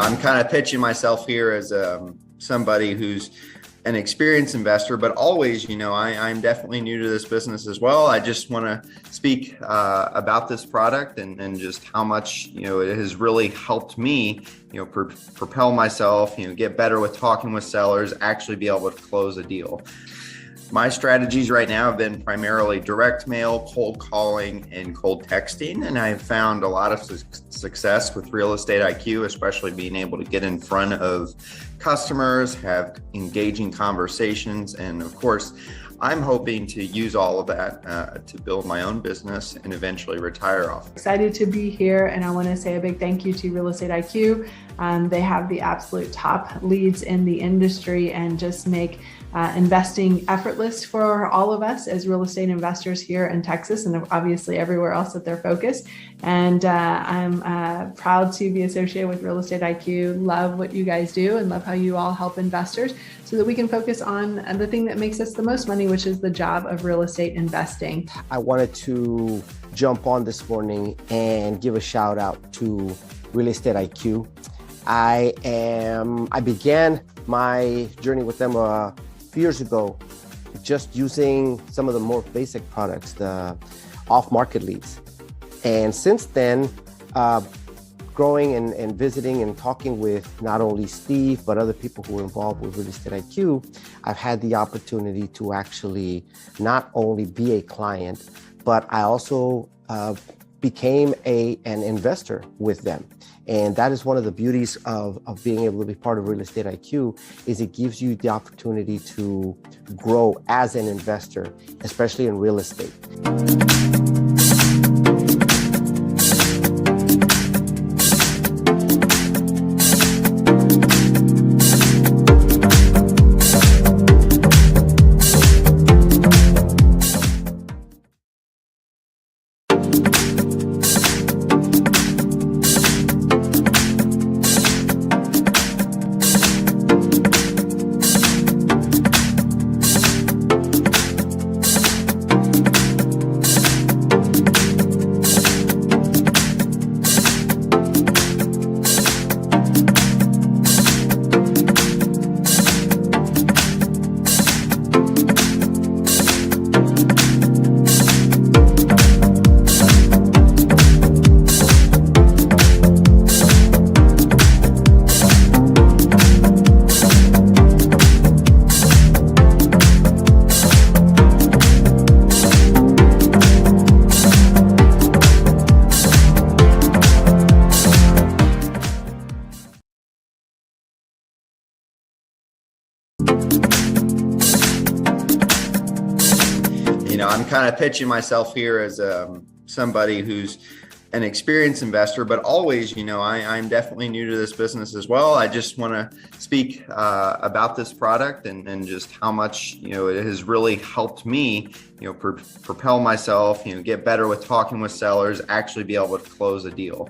I'm kind of pitching myself here as somebody who's an experienced investor, but always, I'm definitely new to this business as well. I just want to speak about this product and just how much, it has really helped me, propel myself, get better with talking with sellers, actually be able to close a deal. My strategies right now have been primarily direct mail, cold calling, and cold texting. And I've found a lot of success with Real Estate IQ, especially being able to get in front of customers, have engaging conversations. And of course, I'm hoping to use all of that to build my own business and eventually retire off. Excited to be here, and I want to say a big thank you to Real Estate IQ. They have the absolute top leads in the industry and just make investing effortless for all of us as real estate investors here in Texas and obviously everywhere else that they're focused. And I'm proud to be associated with Real Estate IQ. Love what you guys do and love how you all help investors so that we can focus on the thing that makes us the most money, which is the job of real estate investing. I wanted to jump on this morning and give a shout out to Real Estate IQ. I began my journey with them a few years ago, just using some of the more basic products, the off-market leads. And since then, growing and visiting and talking with not only Steve, but other people who are involved with Real Estate IQ, I've had the opportunity to actually not only be a client, but I also became an investor with them. And that is one of the beauties of being able to be part of Real Estate IQ, is it gives you the opportunity to grow as an investor, especially in real estate. I'm kind of pitching myself here as somebody who's an experienced investor, but always, I'm definitely new to this business as well. I just want to speak about this product and just how much, it has really helped me, propel myself, get better with talking with sellers, actually be able to close a deal.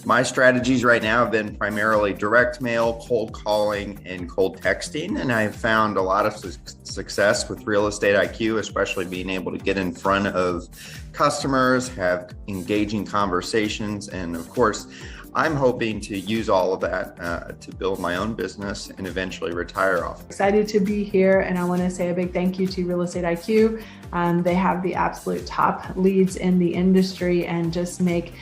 My strategies right now have been primarily direct mail, cold calling, and cold texting. And I've found a lot of success with Real Estate IQ, especially being able to get in front of customers, have engaging conversations. And of course, I'm hoping to use all of that to build my own business and eventually retire off. Excited to be here, and I want to say a big thank you to Real Estate IQ. They have the absolute top leads in the industry and just make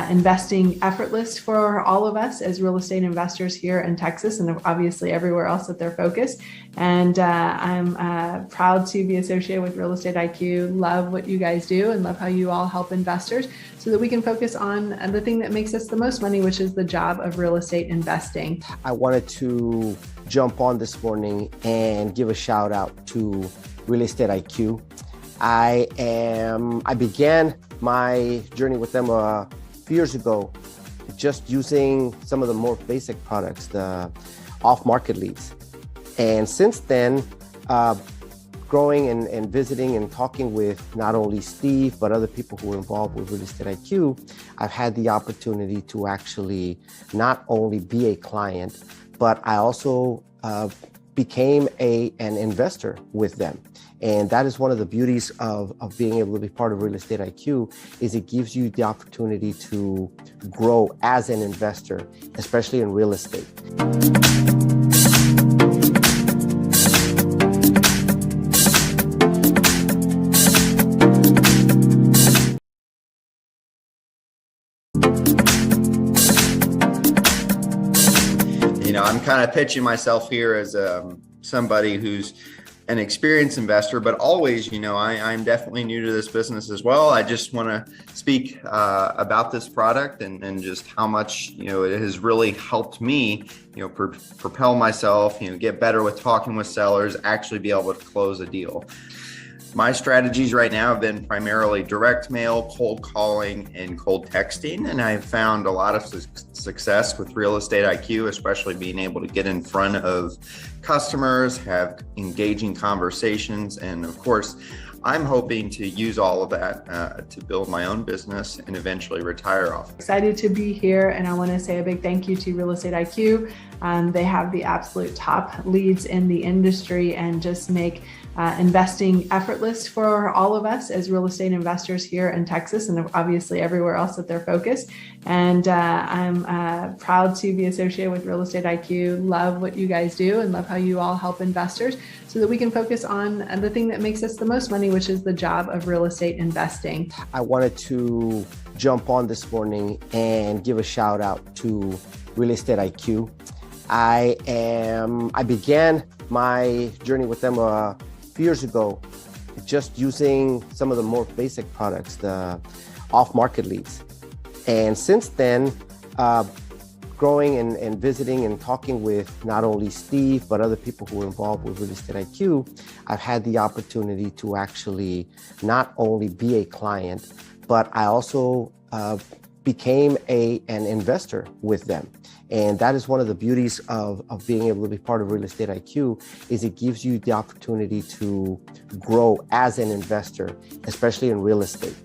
investing effortless for all of us as real estate investors here in Texas and obviously everywhere else that they're focused. And I'm proud to be associated with Real Estate IQ. Love what you guys do and love how you all help investors so that we can focus on the thing that makes us the most money, which is the job of real estate investing. I wanted to jump on this morning and give a shout out to Real Estate IQ. I began my journey with them a few years ago, just using some of the more basic products, the off-market leads. And since then, growing and visiting and talking with not only Steve, but other people who are involved with Real Estate IQ, I've had the opportunity to actually not only be a client, but I also became an investor with them. And that is one of the beauties of being able to be part of Real Estate IQ, is it gives you the opportunity to grow as an investor, especially in real estate. I'm kind of pitching myself here as somebody who's an experienced investor, but always, I'm definitely new to this business as well. I just want to speak about this product and just how much, it has really helped me, propel myself, get better with talking with sellers, actually be able to close a deal. My strategies right now have been primarily direct mail, cold calling, and cold texting, and I've found a lot of success with Real Estate IQ, especially being able to get in front of customers, have engaging conversations, and of course, I'm hoping to use all of that to build my own business and eventually retire off. Excited to be here, and I want to say a big thank you to Real Estate IQ. They have the absolute top leads in the industry and just make investing effortless for all of us as real estate investors here in Texas and obviously everywhere else that they're focused. And I'm proud to be associated with Real Estate IQ. Love what you guys do and love how you all help investors so that we can focus on the thing that makes us the most money, which is the job of real estate investing. I wanted to jump on this morning and give a shout out to Real Estate IQ. I began my journey with them a few years ago, just using some of the more basic products, the off-market leads. And since then, growing and visiting and talking with not only Steve, but other people who are involved with Real Estate IQ, I've had the opportunity to actually not only be a client, but I also became an investor with them. And that is one of the beauties of being able to be part of Real Estate IQ, is it gives you the opportunity to grow as an investor, especially in real estate.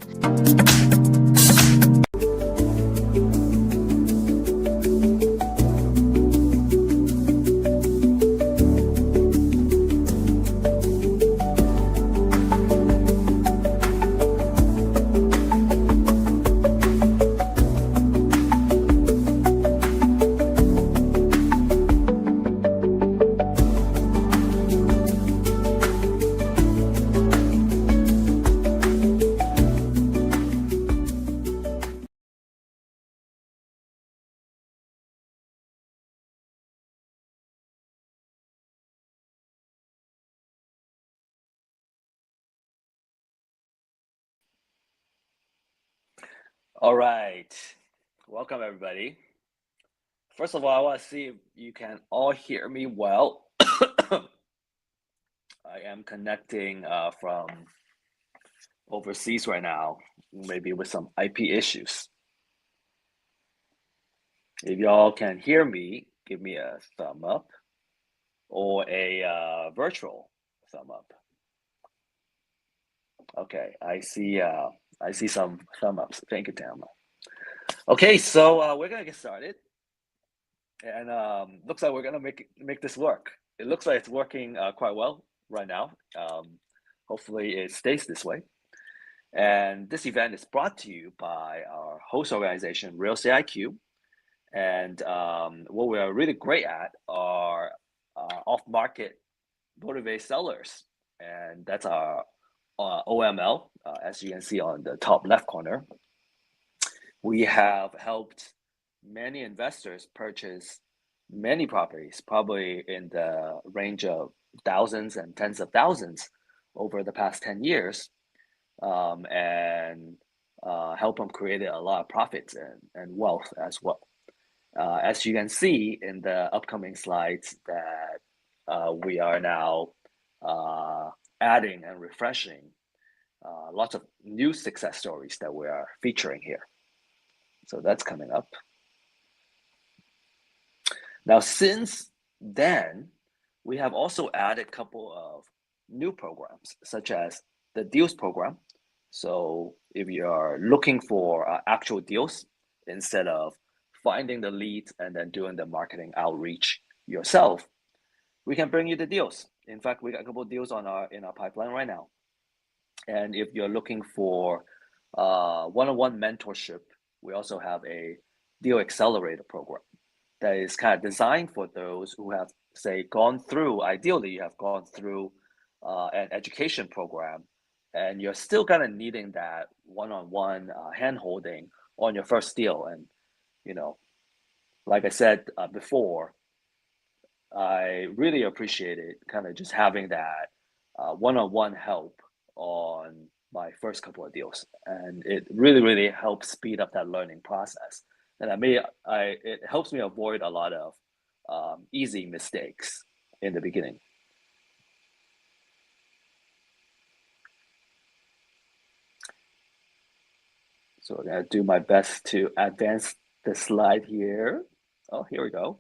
All right, welcome everybody. First of all, I want to see if you can all hear me well. I am connecting from overseas right now, maybe with some IP issues. If y'all can hear me, give me a thumb up or a virtual thumb up. Okay, I see some thumb ups. Thank you, Tama. Okay, so we're gonna get started, and looks like we're gonna make this work. It looks like it's working quite well right now. Hopefully, it stays this way. And this event is brought to you by our host organization, Real Estate IQ. And what we are really great at are off-market motivated sellers, and that's our OML, as you can see on the top left corner. We have helped many investors purchase many properties, probably in the range of thousands and tens of thousands over the past 10 years, and help them create a lot of profits and wealth as well. As you can see in the upcoming slides that we are now adding and refreshing lots of new success stories that we are featuring here. So that's coming up. Now, since then, we have also added a couple of new programs, such as the deals program. So if you are looking for actual deals, instead of finding the leads and then doing the marketing outreach yourself, we can bring you the deals. In fact, we got a couple of deals in our pipeline right now. And if you're looking for one-on-one mentorship, we also have a deal accelerator program that is kind of designed for those who have, say, ideally you have gone through an education program, and you're still kind of needing that one-on-one hand-holding on your first deal. And, like I said before, I really appreciated kind of just having that one-on-one help on my first couple of deals, and it really, really helps speed up that learning process. And it helps me avoid a lot of easy mistakes in the beginning. So I'm gonna do my best to advance the slide here. Oh, here we go.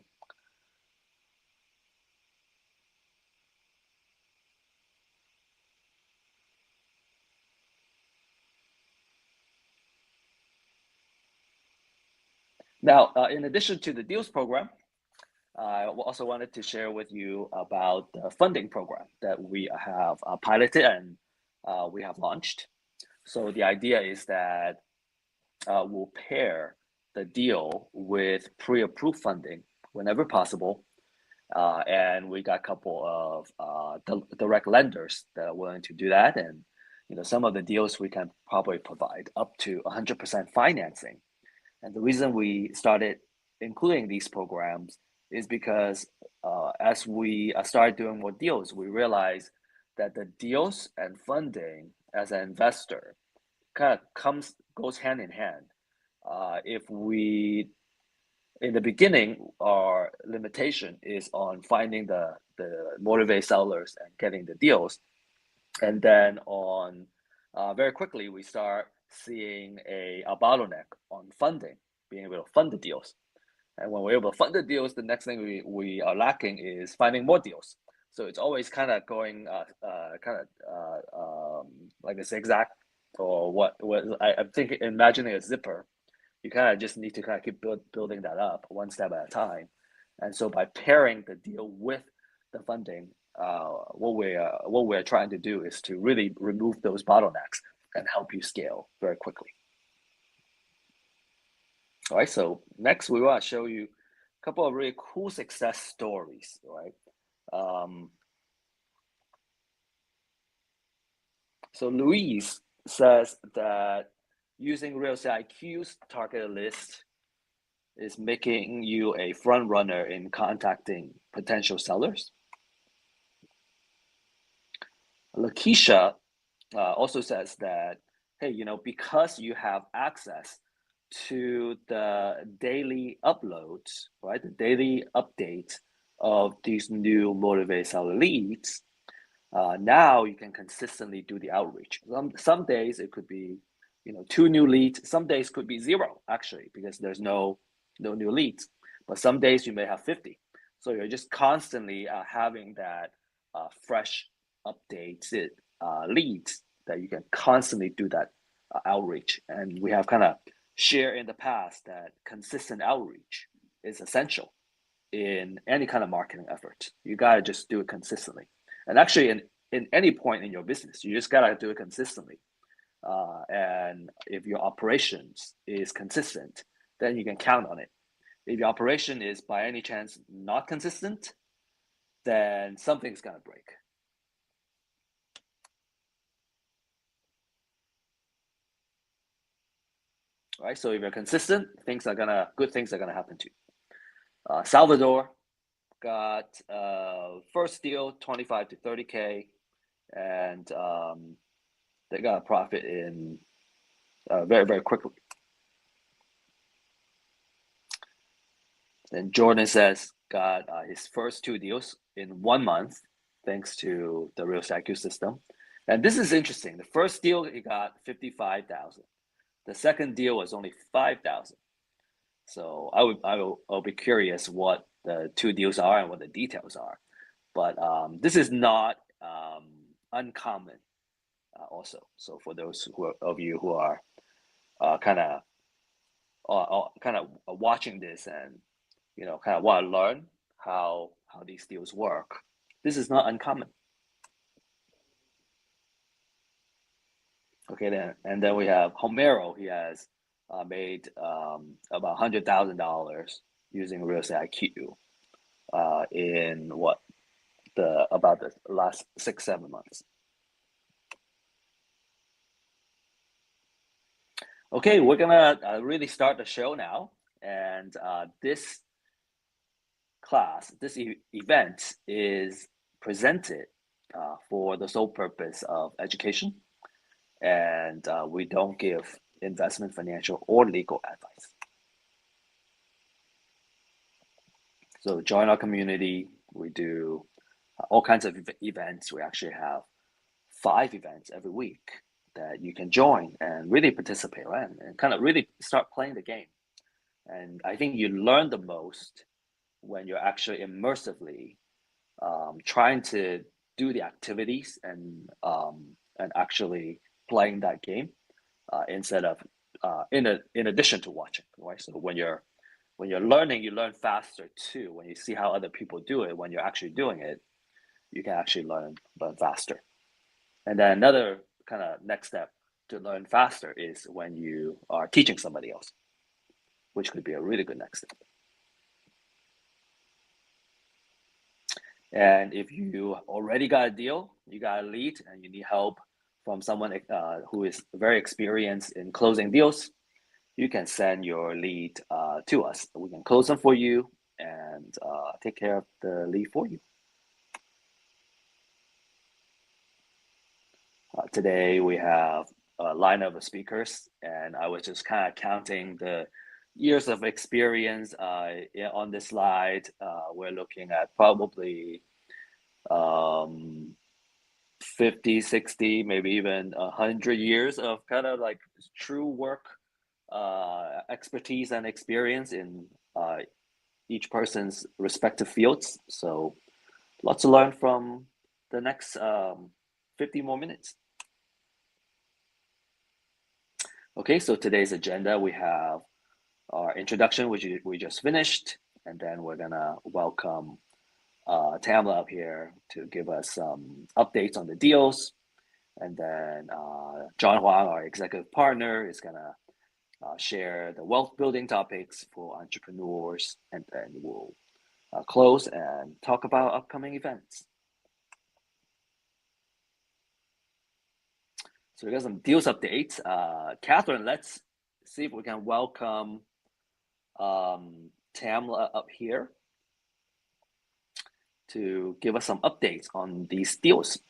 Now, in addition to the deals program, I also wanted to share with you about the funding program that we have piloted and we have launched. So the idea is that we'll pair the deal with pre-approved funding whenever possible. And we got a couple of direct lenders that are willing to do that. And some of the deals we can probably provide up to 100% financing. And the reason we started including these programs is because as we started doing more deals, we realized that the deals and funding as an investor kind of goes hand in hand. If we, in the beginning, our limitation is on finding the motivated sellers and getting the deals, and then on very quickly we start seeing a bottleneck on funding, being able to fund the deals. And when we're able to fund the deals, the next thing we are lacking is finding more deals. So it's always kind of going like a zigzag, or what I'm thinking, imagining a zipper. You kind of just need to kind of keep building that up one step at a time. And so by pairing the deal with the funding, what we're trying to do is to really remove those bottlenecks and help you scale very quickly. All right, so next we want to show you a couple of really cool success stories, right? So Louise says that using Real Estate IQ's targeted list is making you a front runner in contacting potential sellers. Lakeisha also says that, hey, because you have access to the daily uploads, right, the daily updates of these new motivated seller leads, now you can consistently do the outreach. Some days it could be 2 new leads. Some days could be 0 actually, because there's no new leads. But some days you may have 50. So you're just constantly having that fresh updated leads that you can constantly do that outreach. And we have kind of shared in the past that consistent outreach is essential in any kind of marketing effort. You gotta just do it consistently. And actually in any point in your business, you just gotta do it consistently. And if your operations is consistent, then you can count on it. If your operation is by any chance not consistent, then something's gonna break. All right, so if you're consistent, good things are gonna happen to you. Salvador got first deal 25 to 30K, and they got a profit in very, very quickly. Then Jordan says got his first 2 deals in 1 month thanks to the Real Estate IQ system. And this is interesting. The first deal he got 55,000. The second deal was only 5,000. So I'll be curious what the 2 deals are and what the details are. But this is not uncommon also. So for those of you who are kind of watching this and kind of want to learn how these deals work, this is not uncommon. Okay, then we have Homero. He has made about $100,000 using real estate IQ in about the last 6-7 months. Okay, we're gonna really start the show now, and this class, this event is presented for the sole purpose of education, and we don't give investment, financial, or legal advice. So join our community. We do all kinds of events. We actually have 5 events every week that you can join and really participate, right? And kind of really start playing the game. And I think you learn the most when you're actually immersively trying to do the activities and actually playing that game instead of in addition to watching, right? So when you're learning, you learn faster too. When you see how other people do it, when you're actually doing it, you can actually learn faster. And then another kind of next step to learn faster is when you are teaching somebody else, which could be a really good next step. And if you already got a deal, you got a lead, and you need help from someone who is very experienced in closing deals, you can send your lead to us. We can close them for you and take care of the lead for you. Today we have a lineup of speakers, and I was just kind of counting the years of experience on this slide. We're looking at probably 50, 60, maybe even 100 years of kind of like true work expertise and experience in each person's respective fields. So lots to learn from the next 50 more minutes. Okay, so today's agenda, we have our introduction, which we just finished, and then we're gonna welcome Tamla up here to give us some updates on the deals. And then John Huang, our executive partner, is gonna share the wealth building topics for entrepreneurs, and then we'll close and talk about upcoming events. So we got some deals updates. Catherine, let's see if we can welcome Tamla up here to give us some updates on these deals.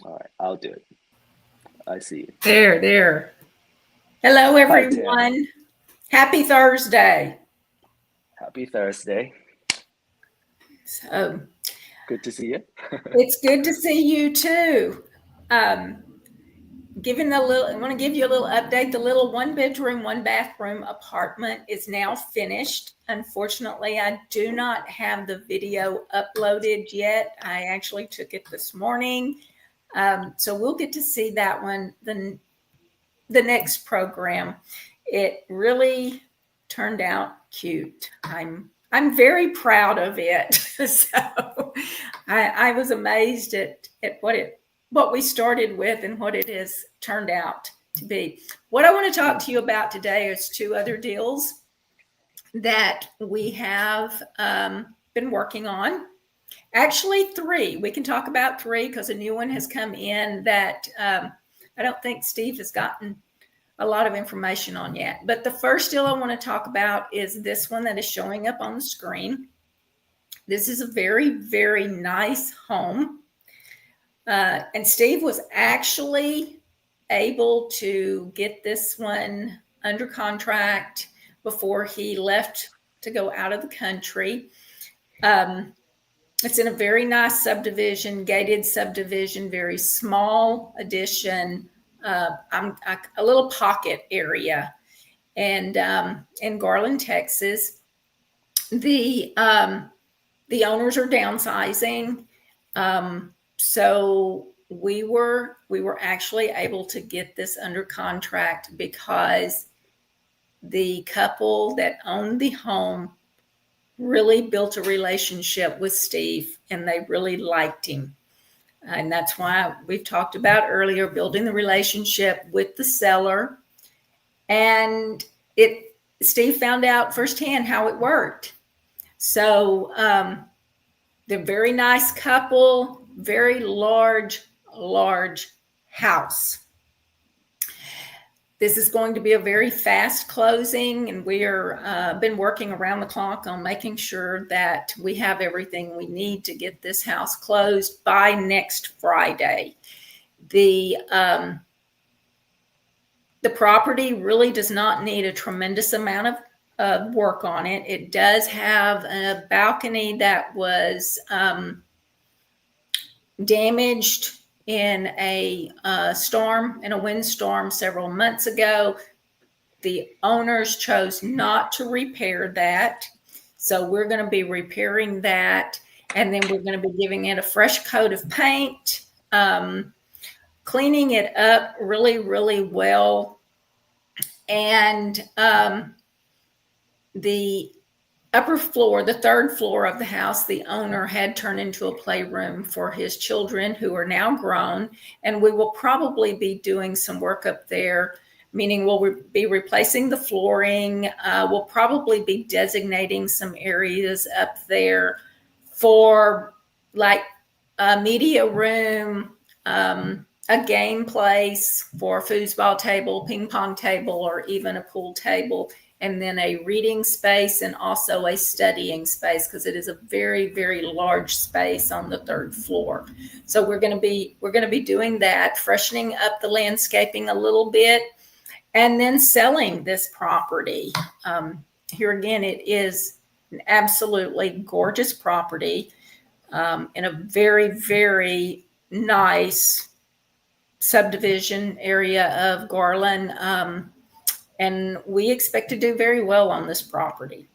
All right, I'll do it. I see you. There. Hello, everyone. Hi, Happy Thursday. Happy Thursday. So Good to see you. it's good to see you too. I want to give you a little update. The little 1-bedroom, 1-bathroom apartment is now finished. Unfortunately, I do not have the video uploaded yet. I actually took it this morning. So we'll get to see that one the next program. It really turned out cute. I'm very proud of it. So I was amazed at what we started with and what it has turned out to be. What I want to talk to you about today is 2 other deals that we have been working on. Actually 3. We can talk about 3 because a new one has come in that I don't think Steve has gotten a lot of information on yet. But the first deal I want to talk about is this one that is showing up on the screen. This is a very, very nice home. And Steve was actually able to get this one under contract before he left to go out of the country. It's in a very nice subdivision, gated subdivision, very small addition, a little pocket area, and in Garland, Texas. The owners are downsizing, so we were actually able to get this under contract because the couple that owned the home really built a relationship with Steve, and they really liked him. And that's why we've talked about earlier, building the relationship with the seller. And Steve found out firsthand how it worked. So they're a very nice couple, very large house. This is going to be a very fast closing, and we are been working around the clock on making sure that we have everything we need to get this house closed by next Friday. The property really does not need a tremendous amount of work on it. It does have a balcony that was damaged in a windstorm several months ago. The owners chose not to repair that. So we're going to be repairing that. And then we're going to be giving it a fresh coat of paint, cleaning it up really, really well. And the upper floor, the third floor of the house, the owner had turned into a playroom for his children who are now grown. And we will probably be doing some work up there, meaning we'll be replacing the flooring. We'll probably be designating some areas up there for like a media room, a game place for a foosball table, ping pong table, or even a pool table, and then a reading space and also a studying space, because it is a very, very large space on the third floor. So we're going to be doing that, freshening up the landscaping a little bit, and then selling this property. Here again, it is an absolutely gorgeous property in a very, very nice subdivision area of Garland. And we expect to do very well on this property.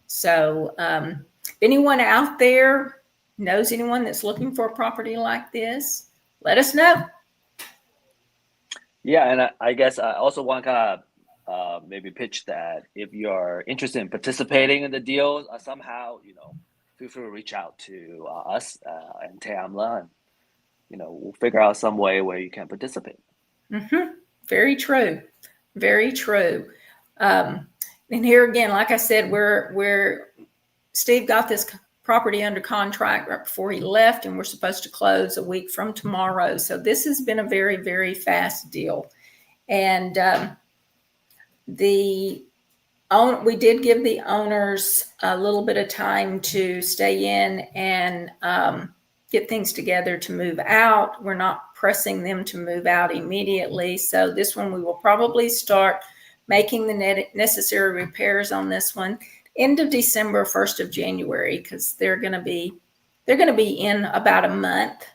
So if anyone out there knows anyone that's looking for a property like this, let us know. Yeah, and I guess I also want to maybe pitch that if you're interested in participating in the deal somehow, feel free to reach out to us and Tamla, and we'll figure out some way where you can participate. Mm-hmm. Very true. Very true. And here again, like I said, we're Steve got this property under contract right before he left, and we're supposed to close a week from tomorrow. So this has been a very, very fast deal. And we did give the owners a little bit of time to stay in and get things together to move out. We're not pressing them to move out immediately. So this one, we will probably start making the necessary repairs on this one end of December, 1st of January, because they're going to be in about a month.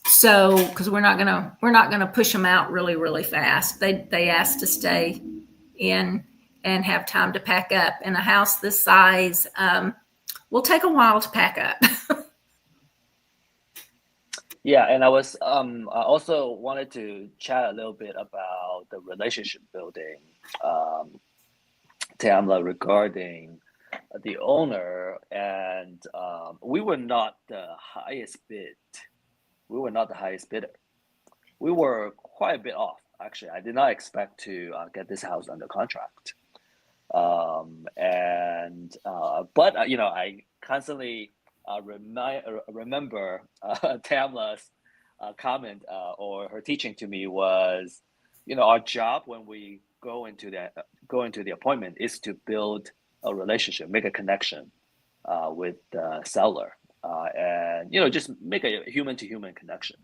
So because we're not gonna push them out really, really fast. They asked to stay in and have time to pack up. And a house this size will take a while to pack up. Yeah, and I also wanted to chat a little bit about the relationship building, Tamla, regarding the owner. And we were not the highest bid. We were not the highest bidder. We were quite a bit off, actually. I did not expect to get this house under contract. But I constantly remember Tamla's comment or her teaching to me was, our job when we go into the appointment is to build a relationship, make a connection with the seller, and just make a human to human connection.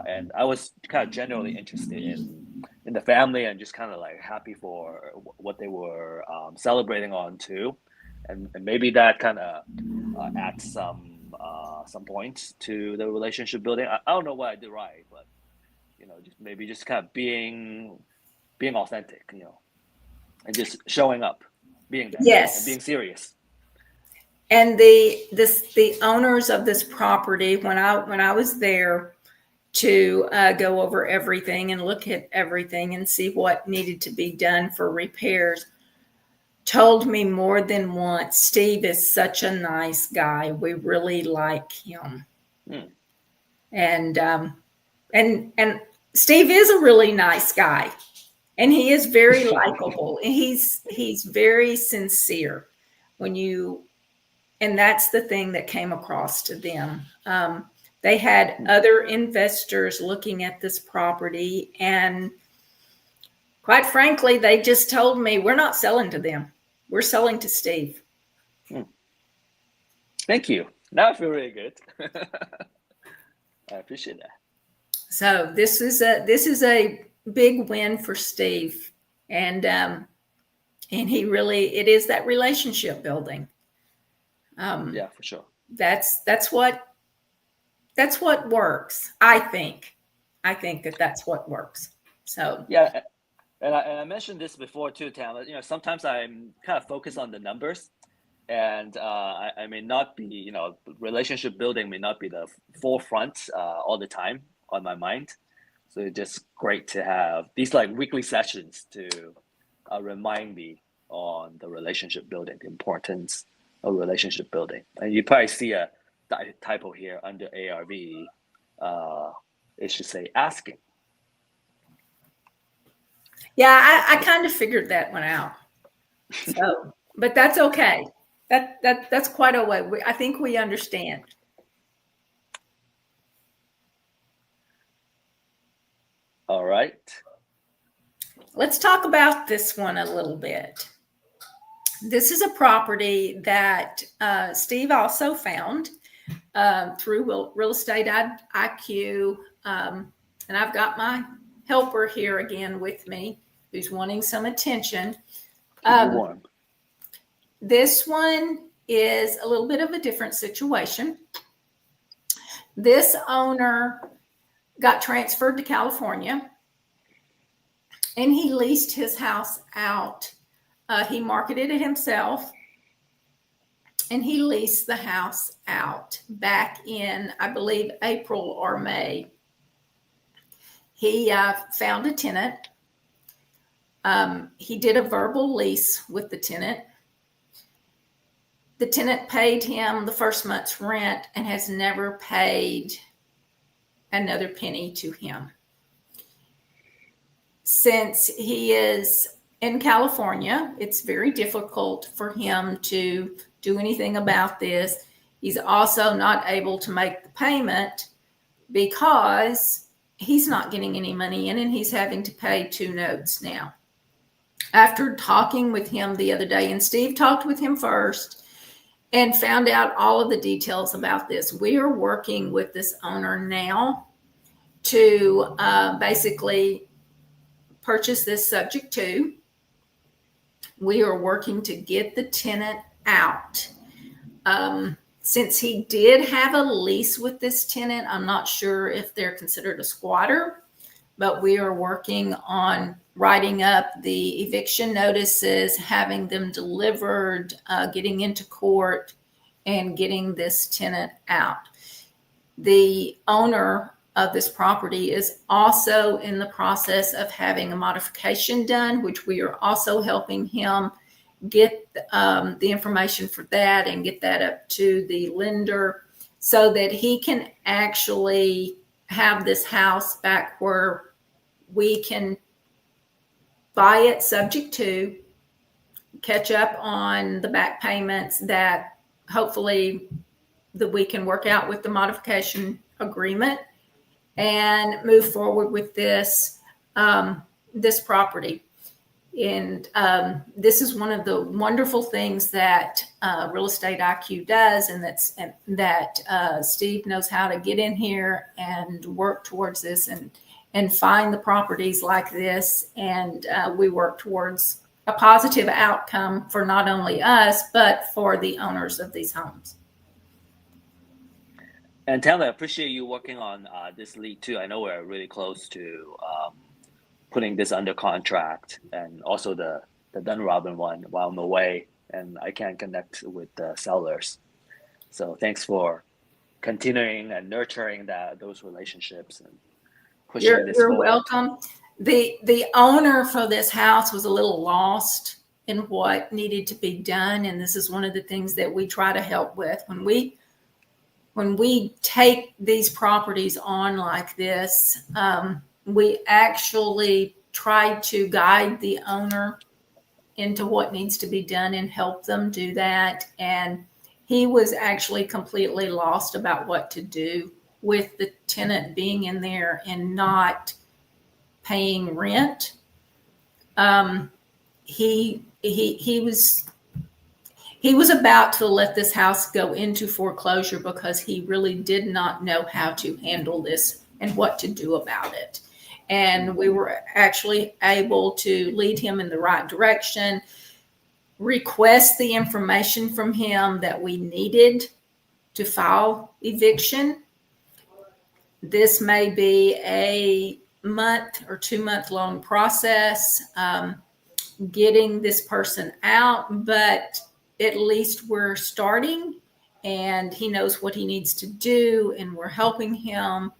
And I was kind of generally interested in the family and just kind of like happy for what they were celebrating on too. And maybe that kind of adds some points to the relationship building. I don't know what I did right, but just kind of being authentic, and just showing up, being there, yes, and being serious. And the owners of this property, when I was there to go over everything and look at everything and see what needed to be done for repairs, told me more than once, Steve is such a nice guy. We really like him. And Steve is a really nice guy, and he is very likable. He's very sincere and that's the thing that came across to them. They had other investors looking at this property, and quite frankly, they just told me, we're not selling to them. We're selling to Steve. Thank you. Now I feel really good. I appreciate that. So this is a big win for Steve, and he really, it is that relationship building. Yeah, for sure. That's what works. I think that's what works. So yeah, and I mentioned this before too, Tam. Sometimes I'm kind of focused on the numbers, and I may not be, relationship building may not be the forefront all the time on my mind. So it's just great to have these like weekly sessions to remind me on the relationship building, the importance of relationship building. And you probably see a typo here under ARV. It should say asking. yeah, I kind of figured that one out. So, but that's okay. That's quite a way. I think we understand. All right. Let's talk about this one a little bit. This is a property that Steve also found through Real Estate IQ. And I've got my helper here again with me who's wanting some attention. Warm. This one is a little bit of a different situation. This owner got transferred to California, and he leased his house out. He marketed it himself, and he leased the house out back in, I believe, April or May. He found a tenant. He did a verbal lease with the tenant. The tenant paid him the first month's rent and has never paid another penny to him. Since he is in California, it's very difficult for him to do anything about this. He's also not able to make the payment because he's not getting any money in, and he's having to pay 2 notes now. After talking with him the other day, and Steve talked with him first and found out all of the details about this, we are working with this owner now to basically purchase this subject to. We are working to get the tenant out. Since he did have a lease with this tenant, I'm not sure if they're considered a squatter, but we are working on writing up the eviction notices, having them delivered, getting into court, and getting this tenant out. The owner of this property is also in the process of having a modification done, which we are also helping him get the information for that and get that up to the lender so that he can actually have this house back where we can buy it subject to, catch up on the back payments that hopefully that we can work out with the modification agreement, and move forward with this this property. And this is one of the wonderful things that Real Estate IQ does, and that Steve knows how to get in here and work towards this and find the properties like this. And we work towards a positive outcome for not only us, but for the owners of these homes. And Taylor, I appreciate you working on this lead too. I know we're really close to putting this under contract, and also the Dunrobin one while I'm away and I can't connect with the sellers. So thanks for continuing and nurturing those relationships and pushing this You're forward. welcome. The owner for this house was a little lost in what needed to be done, and this is one of the things that we try to help with when we take these properties on like this. We actually try to guide the owner into what needs to be done and help them do that. And he was actually completely lost about what to do with the tenant being in there and not paying rent. He was about to let this house go into foreclosure because he really did not know how to handle this and what to do about it. And we were actually able to lead him in the right direction, request the information from him that we needed to file eviction. This may be a month or 2 month long process, getting this person out, but at least we're starting and he knows what he needs to do, and we're helping him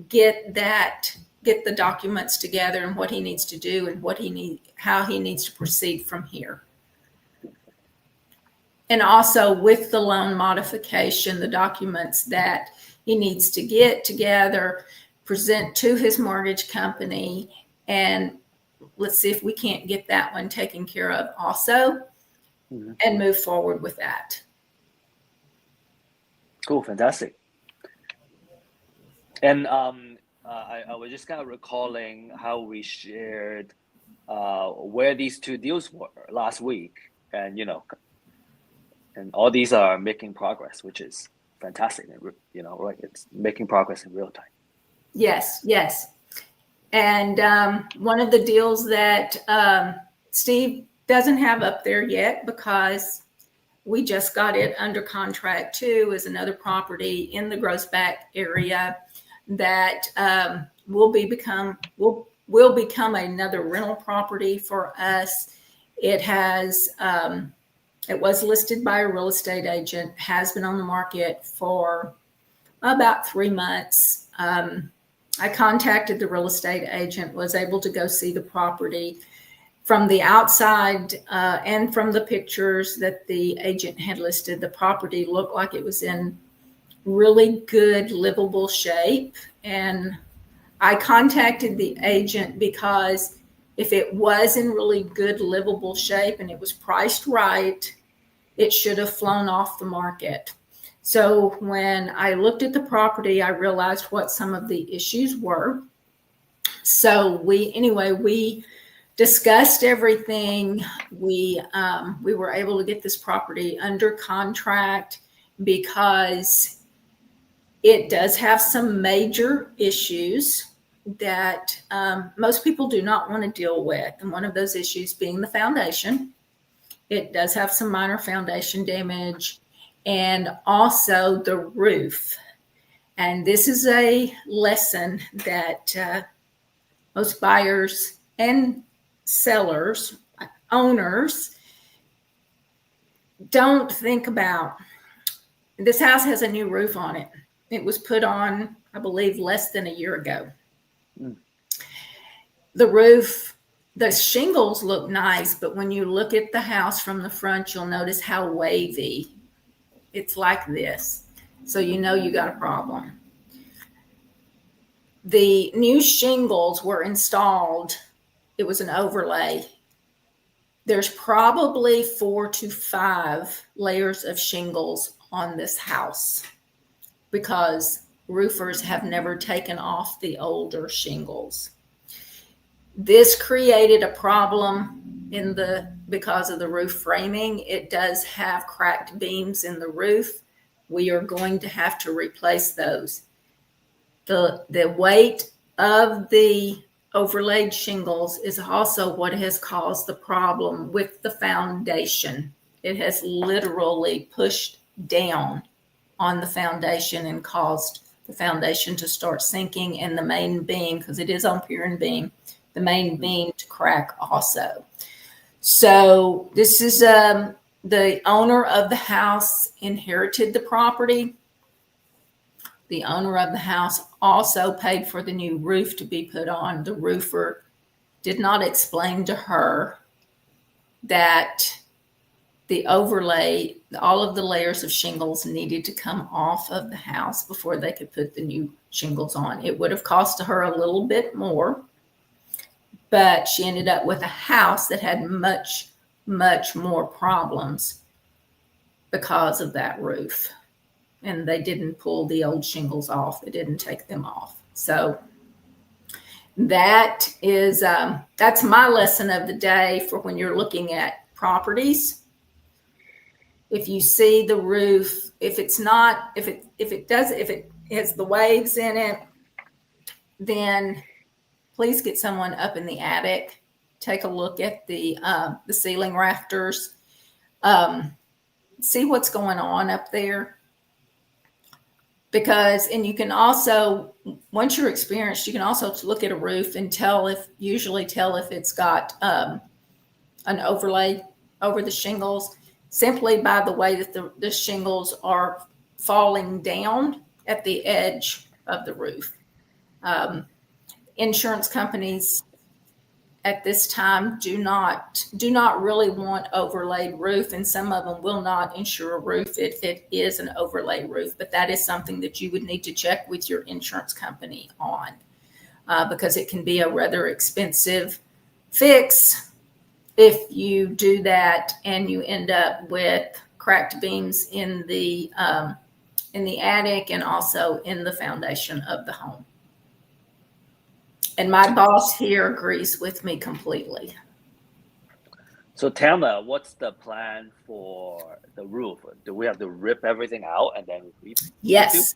get the documents together and what he needs to do and how he needs to proceed from here. And also with the loan modification, the documents that he needs to get together, present to his mortgage company, and let's see if we can't get that one taken care of also, and move forward with that. Cool, fantastic. And I was just kind of recalling how we shared where these two deals were last week, and and all these are making progress, which is fantastic. Right? It's making progress in real time. Yes. And one of the deals that Steve doesn't have up there yet because we just got it under contract too is another property in the Grossback area that will become another rental property for us. It has it was listed by a real estate agent, has been on the market for about 3 months. I contacted the real estate agent, was able to go see the property. From the outside and from the pictures that the agent had listed, the property looked like it was in really good livable shape. And I contacted the agent because if it was in really good livable shape and it was priced right, it should have flown off the market. So when I looked at the property, I realized what some of the issues were. So we discussed everything. We were able to get this property under contract because it does have some major issues that most people do not want to deal with. And one of those issues being the foundation. It does have some minor foundation damage, and also the roof. And this is a lesson that most buyers and sellers, owners, don't think about. This house has a new roof on it. It was put on, I believe, less than a year ago. The roof, the shingles look nice, but when you look at the house from the front, you'll notice how wavy. It's like this. So you got a problem. The new shingles were installed. It was an overlay. There's probably 4 to 5 layers of shingles on this house because roofers have never taken off the older shingles. This created a problem because of the roof framing. It does have cracked beams in the roof. We are going to have to replace those. The weight of the overlaid shingles is also what has caused the problem with the foundation. It has literally pushed down on the foundation and caused the foundation to start sinking, and the main beam, because it is on pier and beam, the main beam to crack also. So this is the owner of the house inherited the property. The owner of the house also paid for the new roof to be put on. The roofer did not explain to her that the overlay, all of the layers of shingles needed to come off of the house before they could put the new shingles on. It would have cost her a little bit more, but she ended up with a house that had much, much more problems because of that roof. And they didn't pull the old shingles off. They didn't take them off. So that is, that's my lesson of the day for when you're looking at properties. If you see the roof, if it has the waves in it, then please get someone up in the attic. Take a look at the ceiling rafters. See what's going on up there. Because, and you can also, once you're experienced, you can also look at a roof and usually tell if it's got an overlay over the shingles, simply by the way that the shingles are falling down at the edge of the roof. Insurance companies at this time do not really want overlaid roof, and some of them will not insure a roof if it is an overlay roof. But that is something that you would need to check with your insurance company on, because it can be a rather expensive fix if you do that and you end up with cracked beams in the attic and also in the foundation of the home. And my boss here agrees with me completely. So Tamara, what's the plan for the roof? Do we have to rip everything out and then Yes.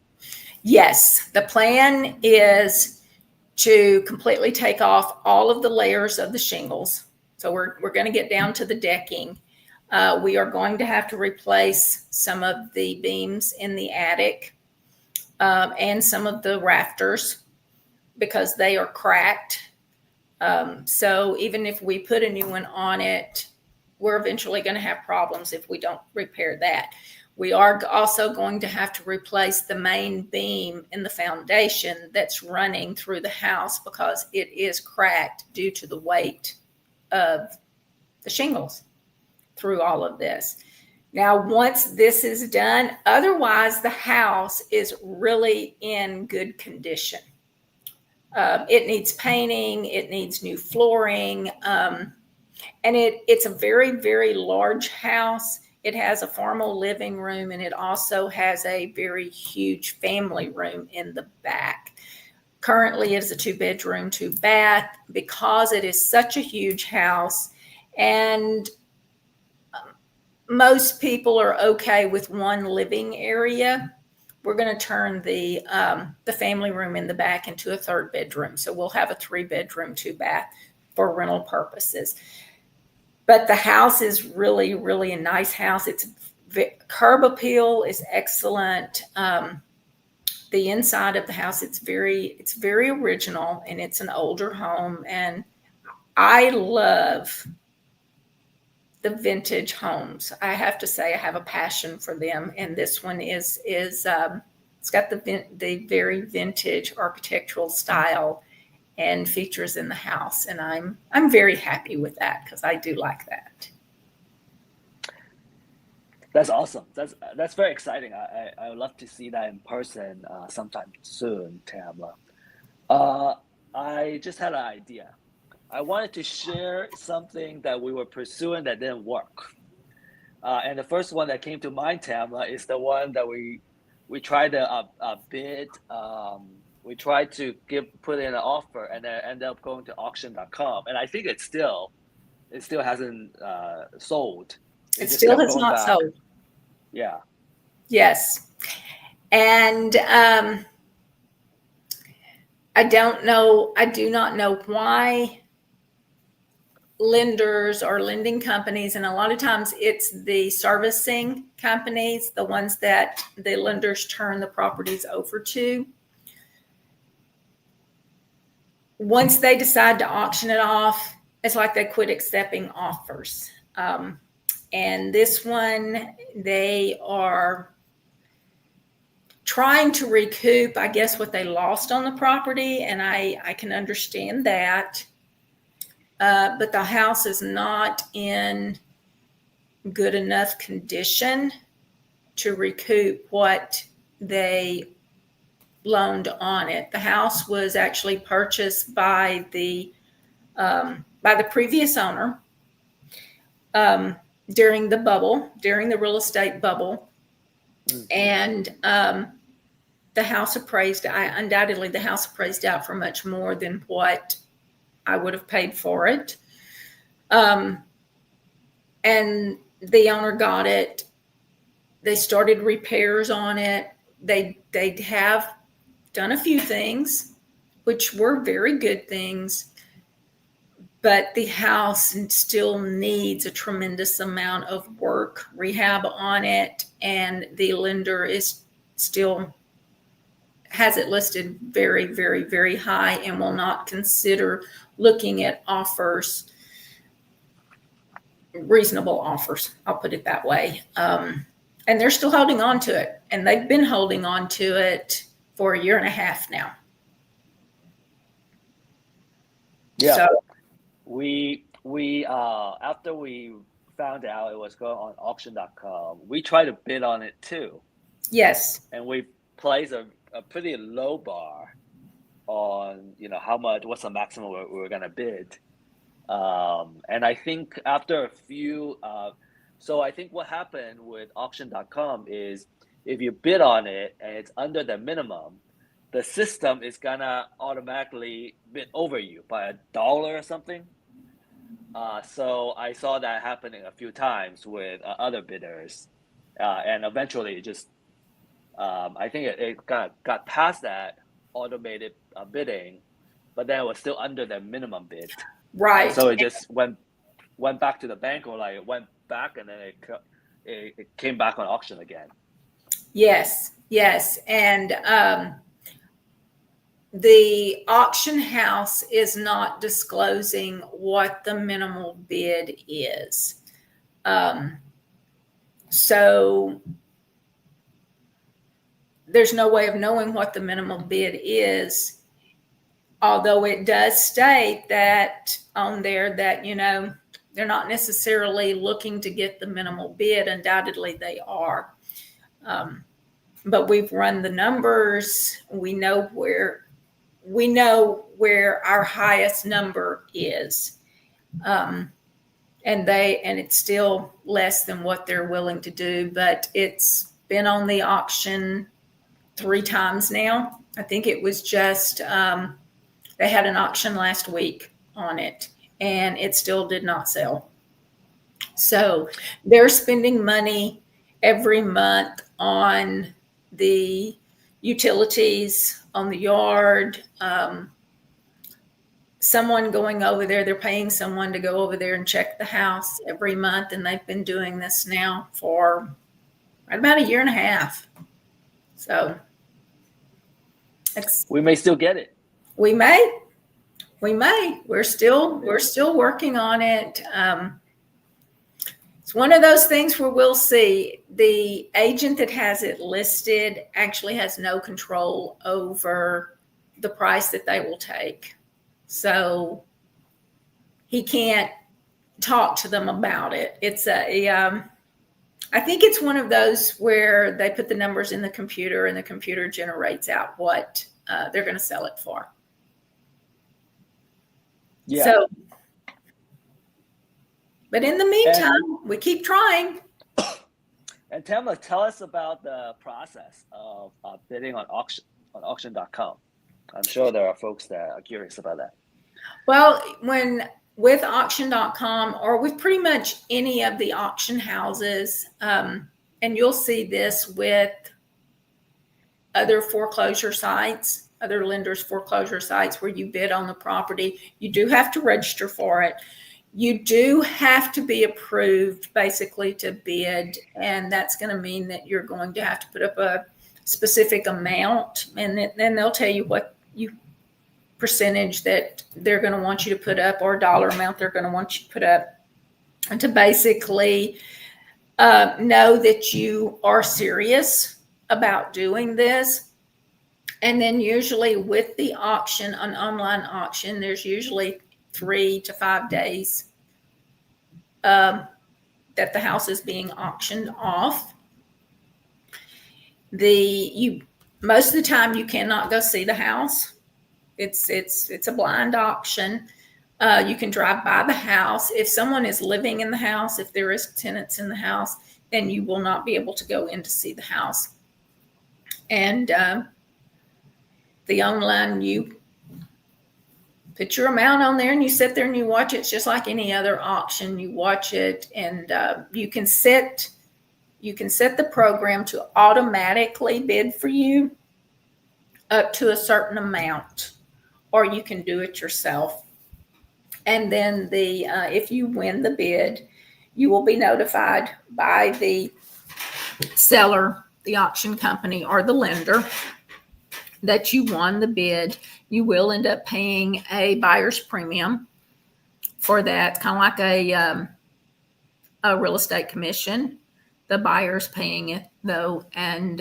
Yes. The plan is to completely take off all of the layers of the shingles. So we're going to get down to the decking. We are going to have to replace some of the beams in the attic and some of the rafters, because they are cracked. So even if we put a new one on it, we're eventually going to have problems if we don't repair that. We are also going to have to replace the main beam in the foundation that's running through the house, because it is cracked due to the weight of the shingles through all of this. Now, once this is done, otherwise the house is really in good condition. It needs painting, it needs new flooring, and it's a very, very large house. It has a formal living room, and it also has a very huge family room in the back. Currently, it's a 2-bedroom, 2-bath, because it is such a huge house, and most people are okay with one living area. We're going to turn the family room in the back into a 3rd bedroom. So we'll have a 3-bedroom, 2-bath for rental purposes. But the house is really, really a nice house. It's curb appeal is excellent. The inside of the house, it's very original, and it's an older home. And I love the vintage homes. I have to say I have a passion for them, and this one is it's got the very vintage architectural style and features in the house, and I'm very happy with that, because I do like that. That's awesome. That's very exciting. I would love to see that in person sometime soon, Tamara. I just had an idea. I wanted to share something that we were pursuing that didn't work. And the first one that came to mind, Tamara, is the one that we tried to bid. We tried to put in an offer, and then ended up going to auction.com. And I think it still hasn't sold. It still has not sold. Yeah. Yes. And I do not know why lenders or lending companies, and a lot of times it's the servicing companies, the ones that the lenders turn the properties over to. Once they decide to auction it off, it's like they quit accepting offers. And this one, they are trying to recoup, I guess, what they lost on the property. And I can understand that. But the house is not in good enough condition to recoup what they loaned on it. The house was actually purchased by the previous owner during the real estate bubble. And the house appraised out for much more than what I would have paid for it. And the owner got it. They started repairs on it. They have done a few things, which were very good things, but the house still needs a tremendous amount of work, rehab on it, and the lender is still has it listed very, very, very high and will not consider looking at offers, reasonable offers. I'll put it that way. And they're still holding on to it, and they've been holding on to it for 1.5 years now. Yeah. So, we after we found out it was going on auction.com, we tried to bid on it too. yes. And we placed a pretty low bar on, how much, what's the maximum we're going to bid. And I think after a few, so I think what happened with auction.com is if you bid on it and it's under the minimum, the system is gonna automatically bid over you by $1 or something. So I saw that happening a few times with other bidders, and eventually it just, I think it got past that automated bidding, but then it was still under the minimum bid. Right. So it just went back to the bank, or like it went back, and then it came back on auction again. Yes. And the auction house is not disclosing what the minimal bid is. So there's no way of knowing what the minimal bid is, although it does state that on there that, they're not necessarily looking to get the minimal bid. Undoubtedly they are. But we've run the numbers. We know where our highest number is. And it's still less than what they're willing to do, but it's been on the auction 3 times now. I think it was just, they had an auction last week on it, and it still did not sell. So they're spending money every month on the utilities, on the yard, someone going over there. They're paying someone to go over there and check the house every month, and they've been doing this now for right about 1.5 years. So we may still get it. We may. We're still working on it. It's one of those things where we'll see. The agent that has it listed actually has no control over the price that they will take. So he can't talk to them about it. It's I think it's one of those where they put the numbers in the computer and the computer generates out what they're going to sell it for. Yeah. So, but in the meantime, we keep trying. And Tamla, tell us about the process of bidding on auction.com. I'm sure there are folks that are curious about that. Well, with auction.com or with pretty much any of the auction houses, and you'll see this with other foreclosure sites, other lenders' foreclosure sites where you bid on the property, you do have to register for it. You do have to be approved basically to bid, and that's going to mean that you're going to have to put up a specific amount, and then they'll tell you what percentage that they're going to want you to put up, or dollar amount they're going to want you to put up, and to basically know that you are serious about doing this. And then usually with the auction, an online auction, there's usually 3 to 5 days that the house is being auctioned off. Most of the time you cannot go see the house. It's a blind auction. You can drive by the house. If someone is living in the house, if there is tenants in the house, then you will not be able to go in to see the house. And the online, you put your amount on there and you sit there and you watch it. It's just like any other auction. You watch it, and you can set the program to automatically bid for you up to a certain amount, or you can do it yourself. And then if you win the bid, you will be notified by the seller, the auction company, or the lender that you won the bid. You will end up paying a buyer's premium for that, kind of like a real estate commission. The buyer's paying it though, and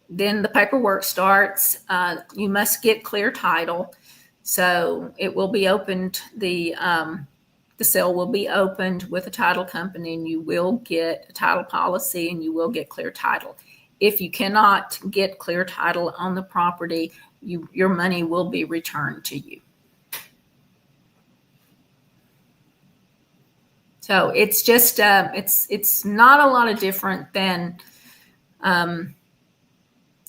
then the paperwork starts. You must get clear title, so it will be opened. The sale will be opened with a title company, and you will get a title policy, and you will get clear title. If you cannot get clear title on the property, your money will be returned to you. So it's just it's not a lot of different than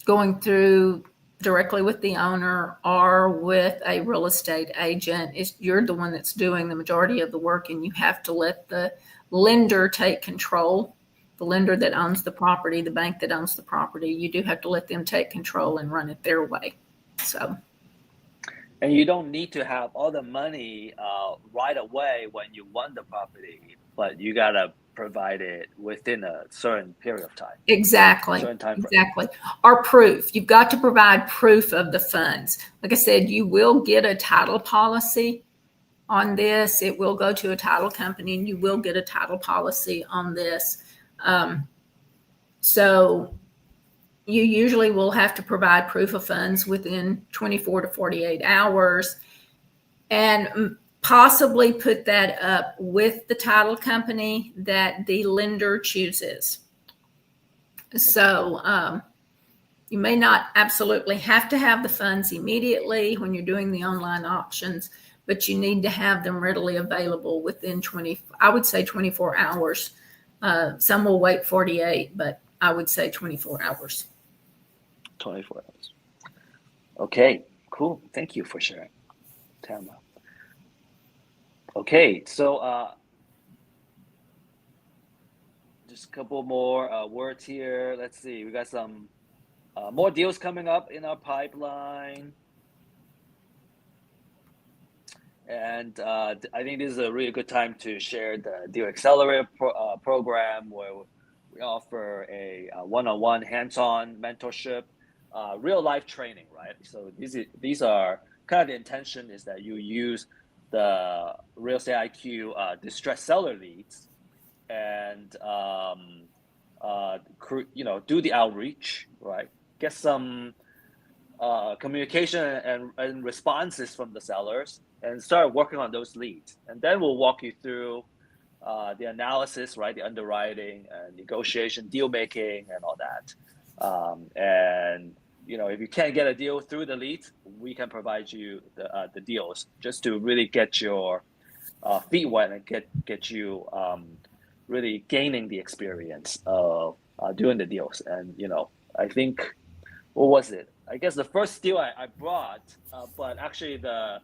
going through directly with the owner or with a real estate agent. You're the one that's doing the majority of the work, and you have to let the lender take control. The lender that owns the property, the bank that owns the property, you do have to let them take control and run it their way. So, and you don't need to have all the money right away when you won the property, but you gotta provide it within a certain period of time. Exactly. Exactly. Or proof. You've got to provide proof of the funds. Like I said, you will get a title policy on this. It will go to a title company, and you will get a title policy on this. So you usually will have to provide proof of funds within 24 to 48 hours, and possibly put that up with the title company that the lender chooses. So you may not absolutely have to have the funds immediately when you're doing the online auctions, but you need to have them readily available within 24 hours. Some will wait 48, but I would say 24 hours. 24 hours. Okay, cool. Thank you for sharing, Tamara. Okay, so just a couple more words here. Let's see. We got some more deals coming up in our pipeline. And I think this is a really good time to share the Deal Accelerator program, where we offer a one-on-one, hands-on mentorship, real-life training, right? So these are kind of the intention is that you use the Real Estate IQ distressed seller leads and do the outreach, right? Get some communication and responses from the sellers, and start working on those leads. And then we'll walk you through the analysis, right? The underwriting and negotiation, deal making, and all that. And if you can't get a deal through the leads, we can provide you the deals, just to really get your feet wet and get you really gaining the experience of doing the deals. And I think, what was it? I guess the first deal I brought, but actually the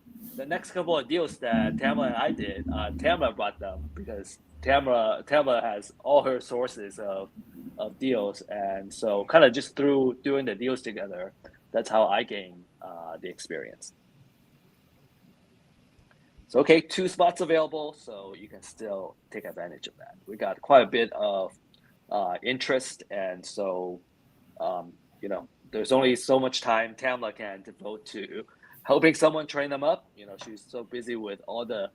next couple of deals that Tamara and I did, Tamara brought them, because Tamara has all her sources of deals, and so kind of just through doing the deals together, that's how I gained the experience. So okay, 2 spots available, so you can still take advantage of that. We got quite a bit of interest, and so there's only so much time Tamla can devote to helping someone train them up. She's so busy with all the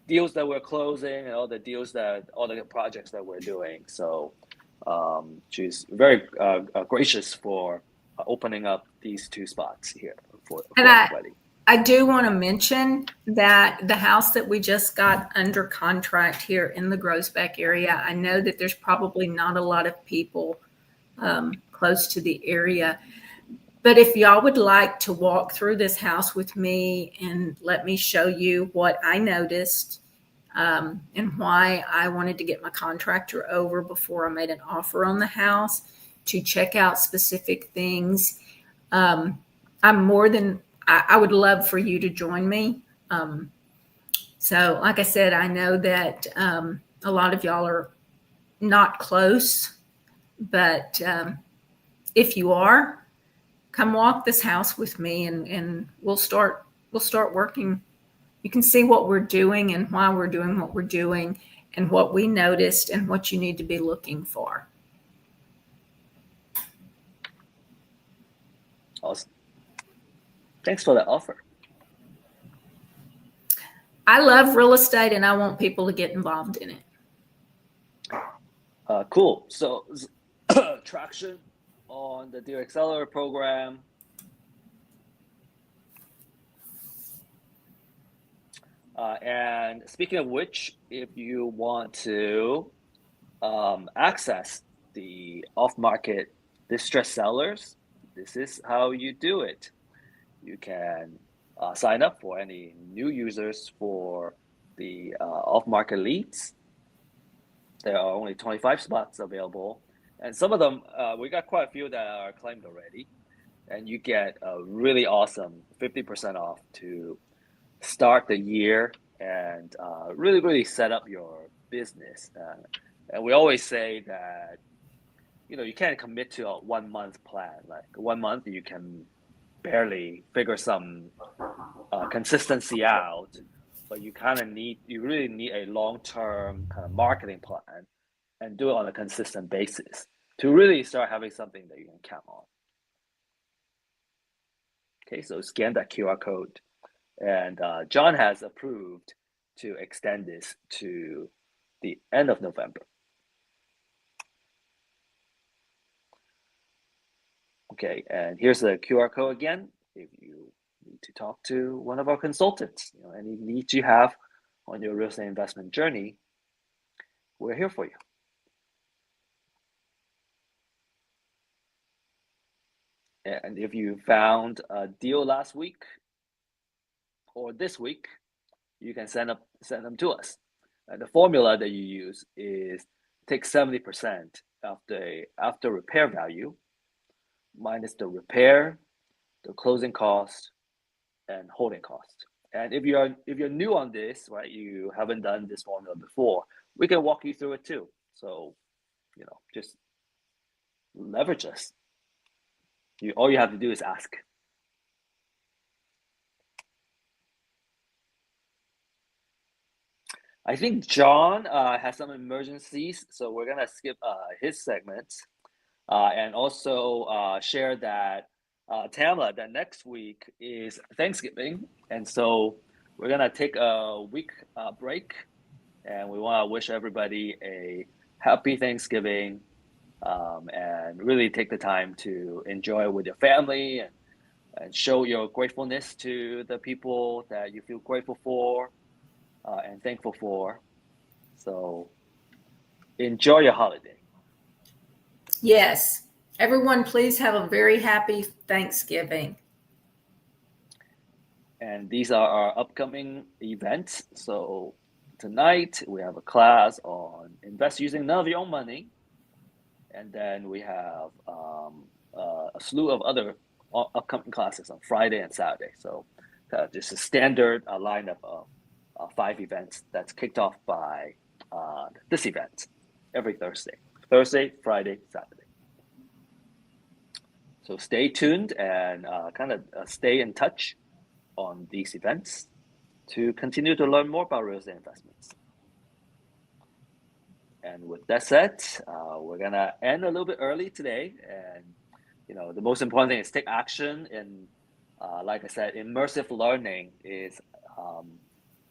deals that we're closing and all the projects that we're doing. So she's very gracious for opening up these 2 spots here for everybody. I do want to mention that the house that we just got under contract here in the Groesbeck area, I know that there's probably not a lot of people close to the area. But if y'all would like to walk through this house with me and let me show you what I noticed and why I wanted to get my contractor over before I made an offer on the house to check out specific things, I would love for you to join me. So like I said, I know that a lot of y'all are not close, but if you are, come walk this house with me and we'll start working. You can see what we're doing and why we're doing what we're doing and what we noticed and what you need to be looking for. Awesome. Thanks for the offer. I love real estate and I want people to get involved in it. Cool. So traction on the Deal Accelerator program. And speaking of which, if you want to access the off-market distressed sellers, this is how you do it. You can sign up for any new users for the off-market leads. There are only 25 spots available. And some of them, we got quite a few that are claimed already. And you get a really awesome 50% off to start the year and really set up your business. And we always say that, you can't commit to a 1 month plan. Like 1 month, you can barely figure some consistency out, but you really need a long-term kind of marketing plan and do it on a consistent basis to really start having something that you can count on. Okay, so scan that QR code. And John has approved to extend this to the end of November. Okay, and here's the QR code again. If you need to talk to one of our consultants, any needs you have on your real estate investment journey, we're here for you. And if you found a deal last week or this week, you can send them to us. And the formula that you use is take 70% of the after repair value minus the repair, the closing cost, and holding cost. And if you're new on this, right, you haven't done this formula before, we can walk you through it too. So, just leverage us. All you have to do is ask. I think John has some emergencies, so we're gonna skip his segment, and also share that Tamla, that next week is Thanksgiving, and so we're gonna take a week break, and we want to wish everybody a happy Thanksgiving, and really take the time to enjoy with your family and show your gratefulness to the people that you feel grateful for and thankful for. So enjoy your holiday. Yes. Everyone, please have a very happy Thanksgiving. And these are our upcoming events. So tonight we have a class on invest using none of your own money. And then we have a slew of other upcoming classes on Friday and Saturday. So just a standard lineup of 5 events that's kicked off by this event every Thursday, Friday, Saturday. So stay tuned and stay in touch on these events to continue to learn more about real estate investments. And with that said, we're gonna end a little bit early today. And the most important thing is take action. And like I said, immersive learning is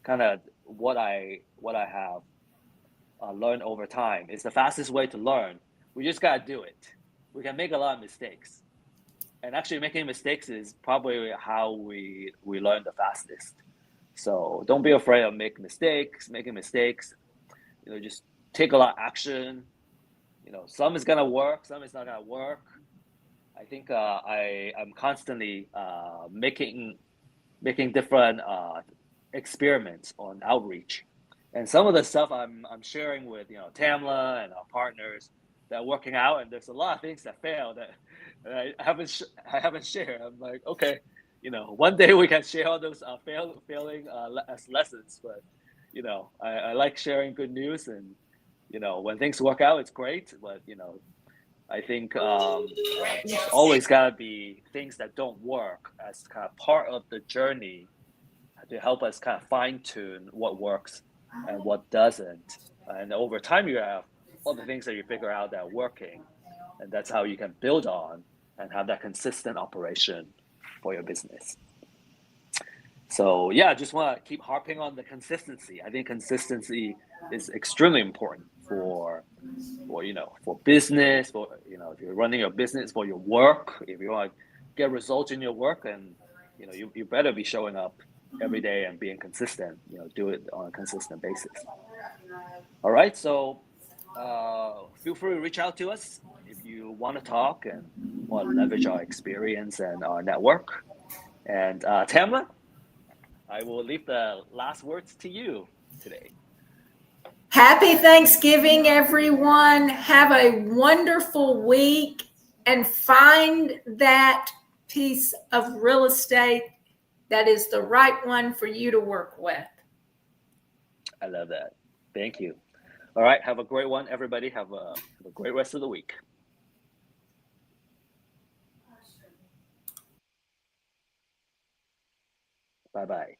kind of what I have learned over time. It's the fastest way to learn. We just gotta do it. We can make a lot of mistakes, and actually making mistakes is probably how we learn the fastest. So don't be afraid of making mistakes. Just take a lot of action. Some is gonna work, some is not gonna work. I think I'm constantly making different experiments on outreach, and some of the stuff I'm sharing with Tamla and our partners that are working out, and there's a lot of things that fail that I haven't shared. I'm like, okay, one day we can share all those failing as lessons, but I like sharing good news, and when things work out, it's great, but I think there's always got to be things that don't work as kind of part of the journey to help us kind of fine tune what works and what doesn't. And over time, you have all the things that you figure out that are working, and that's how you can build on and have that consistent operation for your business. So yeah, I just want to keep harping on the consistency. I think consistency is extremely important for business, if you're running your business, for your work. If you want to get results in your work, and you better be showing up every day and being consistent. Do it on a consistent basis. All right, so feel free to reach out to us if you want to talk and want to leverage our experience and our network. And Tamla, I will leave the last words to you today. Happy Thanksgiving, everyone. Have a wonderful week, and find that piece of real estate that is the right one for you to work with. I love that. Thank you. All right. Have a great one, everybody. Have a great rest of the week. Bye-bye.